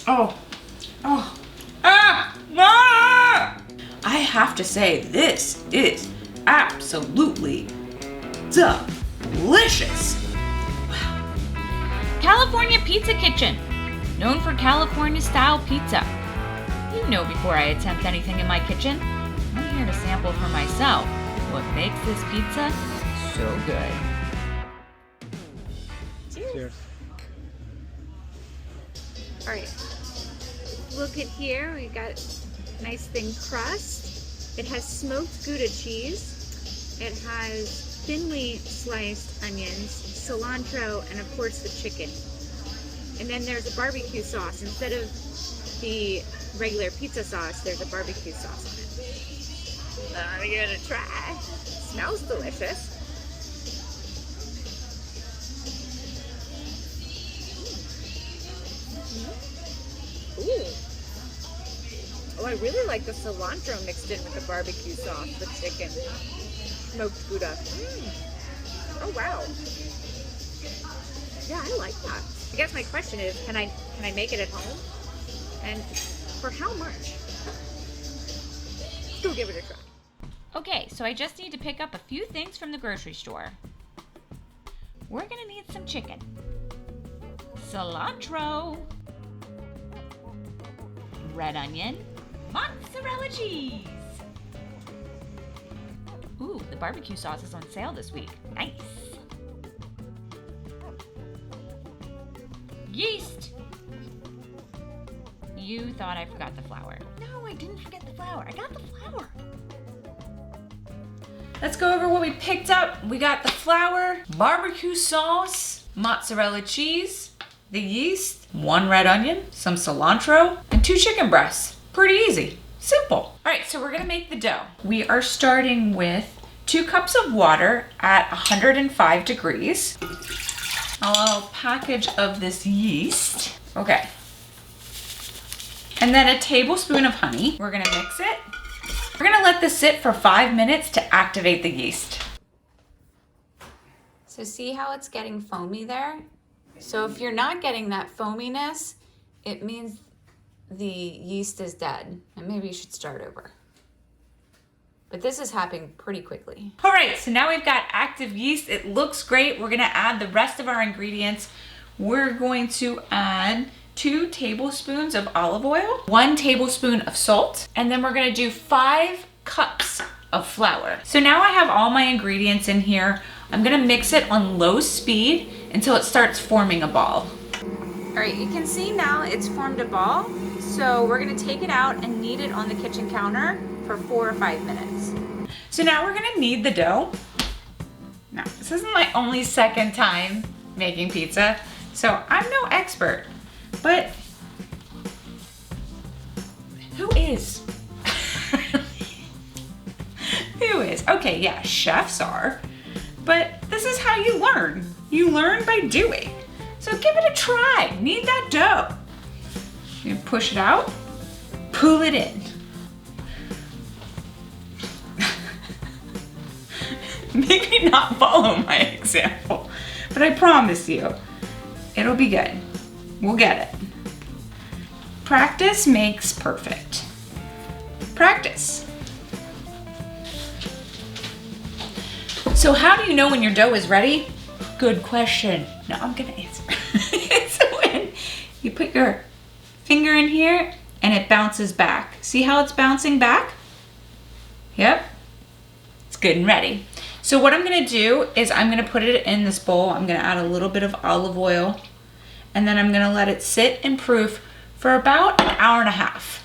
Oh, oh, ah! I have to say, this is absolutely delicious. California Pizza Kitchen, known for California style pizza. You know before I attempt anything in my kitchen, I'm here to sample for myself what makes this pizza so good. Cheers. All right, look at here, we got nice thin crust. It has smoked Gouda cheese. It has thinly sliced onions, cilantro, and of course the chicken. And then there's a barbecue sauce. Instead of the regular pizza sauce, there's a barbecue sauce on it. I'm gonna try. Smells delicious. Ooh. Oh, I really like the cilantro mixed in with the barbecue sauce, the chicken, smoked Gouda. Oh wow. Yeah, I like that. I guess my question is, can I make it at home? And for how much? Let's go give it a try. Okay, so I just need to pick up a few things from the grocery store. We're gonna need some chicken, cilantro, red onion, mozzarella cheese. Ooh, the barbecue sauce is on sale this week. Nice. Yeast. You thought I forgot the flour. No, I didn't forget the flour. I got the flour. Let's go over what we picked up. We got the flour, barbecue sauce, mozzarella cheese, the yeast, 1 red onion, some cilantro, and 2 chicken breasts. Pretty easy, simple. All right, so we're gonna make the dough. We are starting with 2 cups of water at 105 degrees. A little package of this yeast. Okay. And then a tablespoon of honey. We're gonna mix it. We're gonna let this sit for 5 minutes to activate the yeast. So see how it's getting foamy there? So if you're not getting that foaminess, it means the yeast is dead, and maybe you should start over. But this is happening pretty quickly. All right, so now we've got active yeast. It looks great. We're gonna add the rest of our ingredients. We're going to add 2 tablespoons of olive oil, 1 tablespoon of salt, and then we're gonna do 5 cups of flour. So now I have all my ingredients in here. I'm gonna mix it on low speed until it starts forming a ball. All right, you can see now it's formed a ball. So we're gonna take it out and knead it on the kitchen counter for 4 or 5 minutes. So now we're gonna knead the dough. Now, this isn't my only second time making pizza, so I'm no expert, but who is? Who is? Okay, yeah, chefs are, but this is how you learn. You learn by doing. So give it a try, knead that dough. You push it out, pull it in. Maybe not follow my example, but I promise you, it'll be good. We'll get it. Practice makes perfect. Practice. So how do you know when your dough is ready? Good question. No, I'm gonna answer. It's when you put your finger in here and it bounces back. See how it's bouncing back? Yep. It's good and ready. So what I'm gonna do is I'm gonna put it in this bowl. I'm gonna add a little bit of olive oil, and then I'm gonna let it sit and proof for about an hour and a half.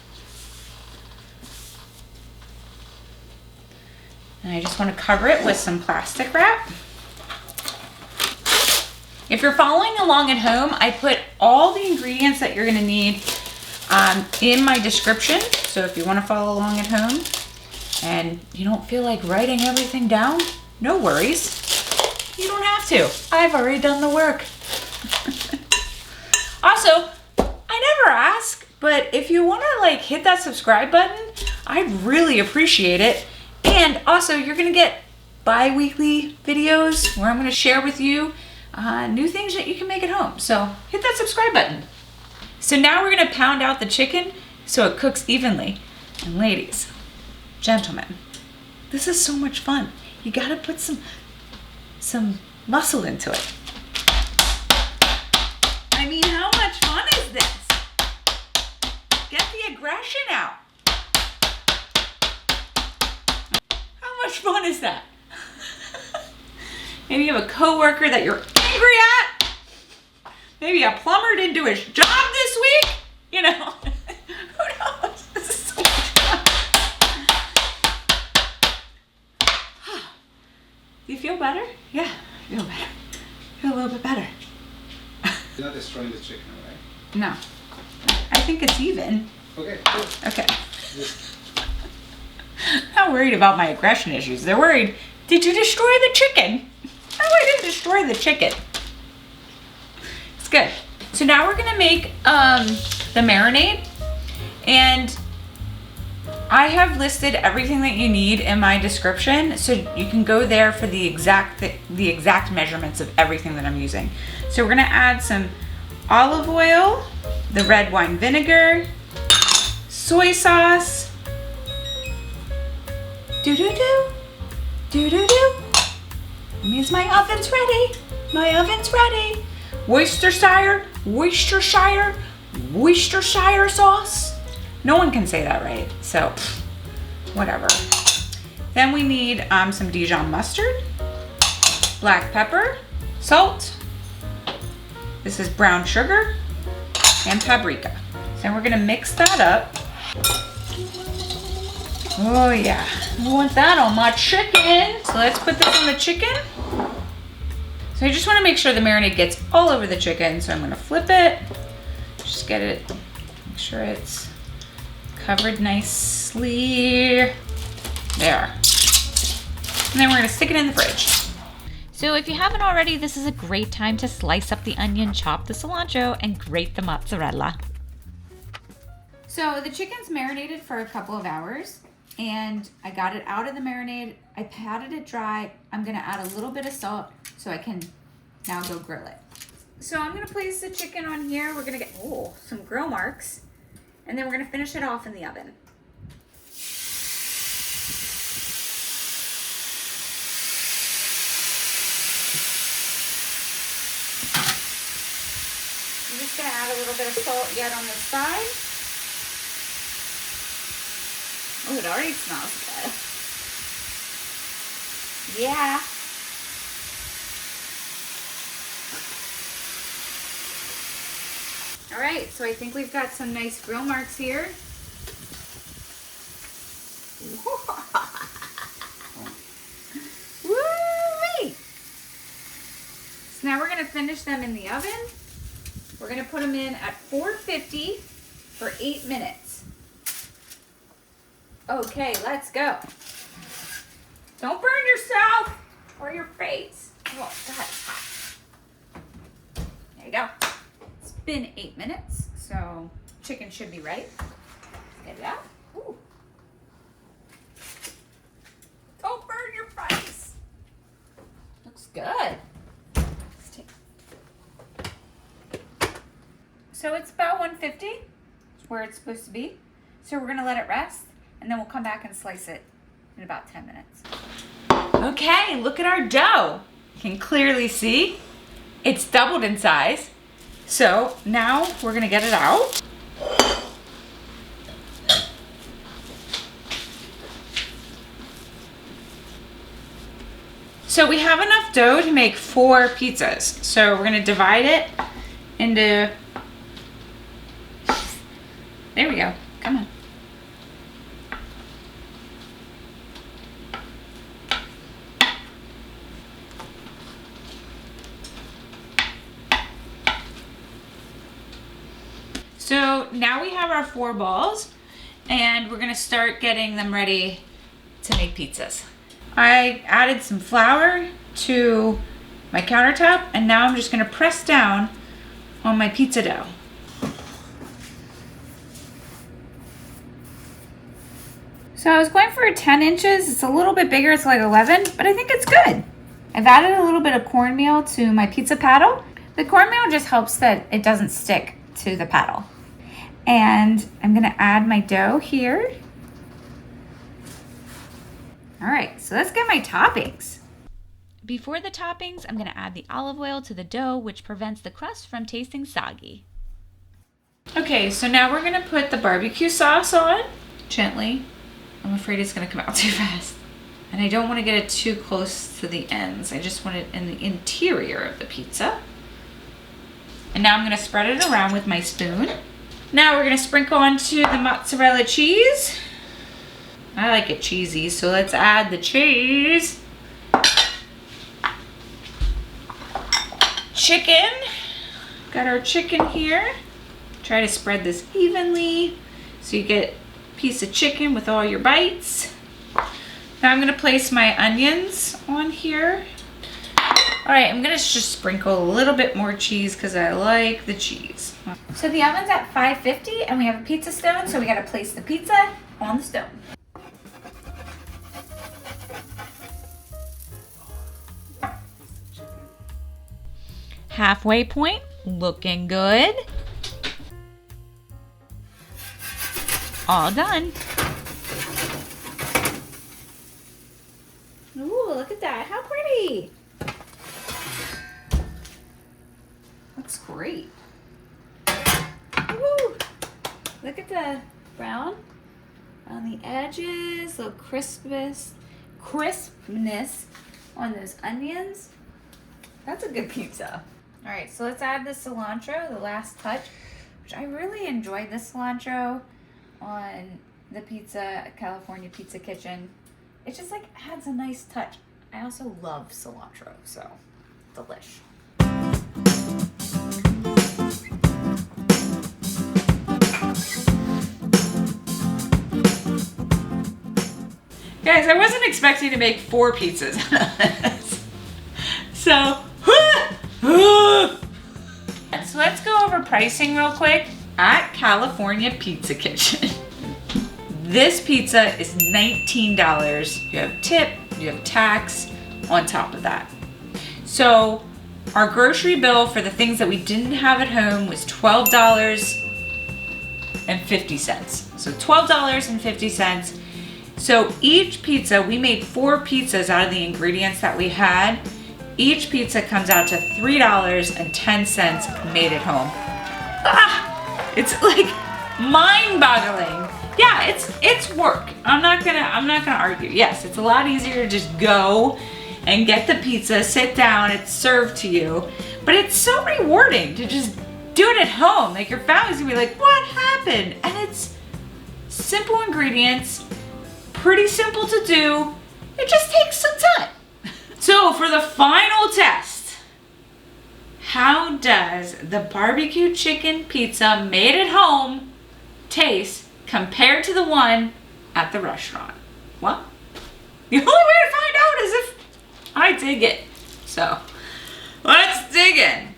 And I just wanna cover it with some plastic wrap. If you're following along at home, I put all the ingredients that you're gonna need in my description. So if you wanna follow along at home and you don't feel like writing everything down, no worries. You don't have to. I've already done the work. Also, I never ask, but if you wanna hit that subscribe button, I'd really appreciate it. And also, you're gonna get bi-weekly videos where I'm gonna share with you new things that you can make at home. So hit that subscribe button. So now we're gonna pound out the chicken so it cooks evenly. And ladies, gentlemen, this is so much fun. You gotta put some muscle into it. I mean, how much fun is this? Get the aggression out. How much fun is that? Maybe you have a coworker that you're angry at. Maybe a plumber didn't do his job this week. You know, who knows? This is so much fun. Do you feel better? Yeah, I feel better. I feel a little bit better. You're not destroying the chicken, right? No, I think it's even. Okay, cool. Okay. Not worried about my aggression issues. They're worried, did you destroy the chicken? No, I didn't destroy the chicken. It's good. So now we're gonna make the marinade, and I have listed everything that you need in my description, so you can go there for the exact measurements of everything that I'm using. So we're gonna add some olive oil, the red wine vinegar, soy sauce, do-do-do, do-do-do. That means my oven's ready. My oven's ready. Worcestershire sauce. No one can say that right, so whatever. Then we need some Dijon mustard, black pepper, salt. This is brown sugar and paprika. So we're gonna mix that up. Oh yeah, I want that on my chicken. So let's put this on the chicken. So I just wanna make sure the marinade gets all over the chicken. So I'm gonna flip it, just get it, make sure it's covered nicely. There. And then we're gonna stick it in the fridge. So if you haven't already, this is a great time to slice up the onion, chop the cilantro, and grate the mozzarella. So the chicken's marinated for a couple of hours, and I got it out of the marinade. I patted it dry. I'm gonna add a little bit of salt so I can now go grill it. So I'm gonna place the chicken on here. We're gonna get some grill marks, and then we're gonna finish it off in the oven. I'm just gonna add a little bit of salt yet on the side. Oh, it already smells good. Yeah. All right, so I think we've got some nice grill marks here. Woo-wee! So now we're gonna finish them in the oven. We're gonna put them in at 450 for 8 minutes. Okay, let's go. Don't burn yourself or your face. Oh, God, it's hot. There you go. It's been 8 minutes, so chicken should be right. Get it out. Ooh. Don't burn your face. Looks good. Let's take. So it's about 150. It's where it's supposed to be. So we're gonna let it rest, and then we'll come back and slice it in about 10 minutes. Okay, look at our dough. You can clearly see it's doubled in size. So now we're gonna get it out. So we have enough dough to make 4 pizzas. So we're gonna divide it into, there we go, come on. So now we have our 4 balls, and we're gonna start getting them ready to make pizzas. I added some flour to my countertop, and now I'm just gonna press down on my pizza dough. So I was going for 10 inches. It's a little bit bigger, it's like 11, but I think it's good. I've added a little bit of cornmeal to my pizza paddle. The cornmeal just helps that it doesn't stick to the paddle. And I'm gonna add my dough here. All right, so let's get my toppings. Before the toppings, I'm going to add the olive oil to the dough, which prevents the crust from tasting soggy. Okay, so now we're gonna put the barbecue sauce on gently. I'm afraid it's gonna come out too fast. And I don't want to get it too close to the ends. I just want it in the interior of the pizza. And now I'm gonna spread it around with my spoon. Now we're gonna sprinkle onto the mozzarella cheese. I like it cheesy, so let's add the cheese. Chicken. Got our chicken here. Try to spread this evenly so you get a piece of chicken with all your bites. Now I'm gonna place my onions on here. All right, I'm gonna just sprinkle a little bit more cheese because I like the cheese. So the oven's at 550 and we have a pizza stone, so we gotta place the pizza on the stone. Halfway point, looking good. All done. Ooh, look at that, how pretty. Looks great. Ooh, look at the brown on the edges, little crispness on those onions. That's a good pizza. All right, so let's add the cilantro, the last touch, which I really enjoyed this cilantro on the pizza, California Pizza Kitchen. It just like adds a nice touch. I also love cilantro, so delish. Guys, I wasn't expecting to make 4 pizzas. So let's go over pricing real quick at California Pizza Kitchen. This pizza is $19. You have tip, you have tax on top of that. So our grocery bill for the things that we didn't have at home was $12.50. So $12.50. So each pizza, we made 4 pizzas out of the ingredients that we had. Each pizza comes out to $3.10 made at home. Ah, it's like mind-boggling. Yeah, it's work. I'm not gonna argue. Yes, it's a lot easier to just go and get the pizza, sit down, it's served to you. But it's so rewarding to just do it at home. Like your family's gonna be like, what happened? And it's simple ingredients, pretty simple to do. It just takes some time. So for the final test, how does the barbecue chicken pizza made at home taste compared to the one at the restaurant? Well, the only way to find out is if I dig it. So let's dig in.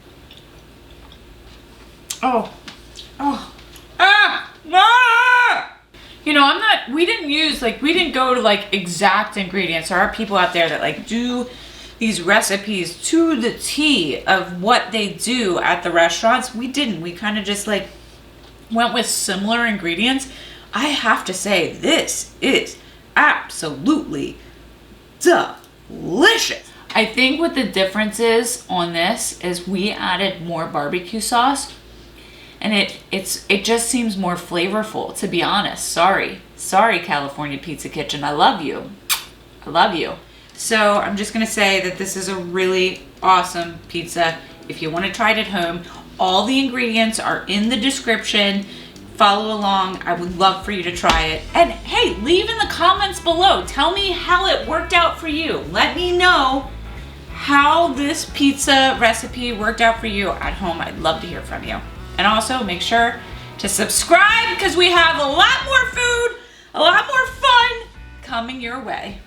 You know, we didn't go to like exact ingredients. There are people out there that like do these recipes to the T of what they do at the restaurants. We didn't. We kind of just like went with similar ingredients. I have to say, this is absolutely delicious. I think what the difference is on this is we added more barbecue sauce. And it just seems more flavorful, to be honest. Sorry, California Pizza Kitchen. I love you. I love you. So I'm just gonna say that this is a really awesome pizza. If you want to try it at home, all the ingredients are in the description. Follow along. I would love for you to try it. And hey, leave in the comments below. Tell me how it worked out for you. Let me know how this pizza recipe worked out for you at home. I'd love to hear from you. And also make sure to subscribe because we have a lot more food, a lot more fun coming your way.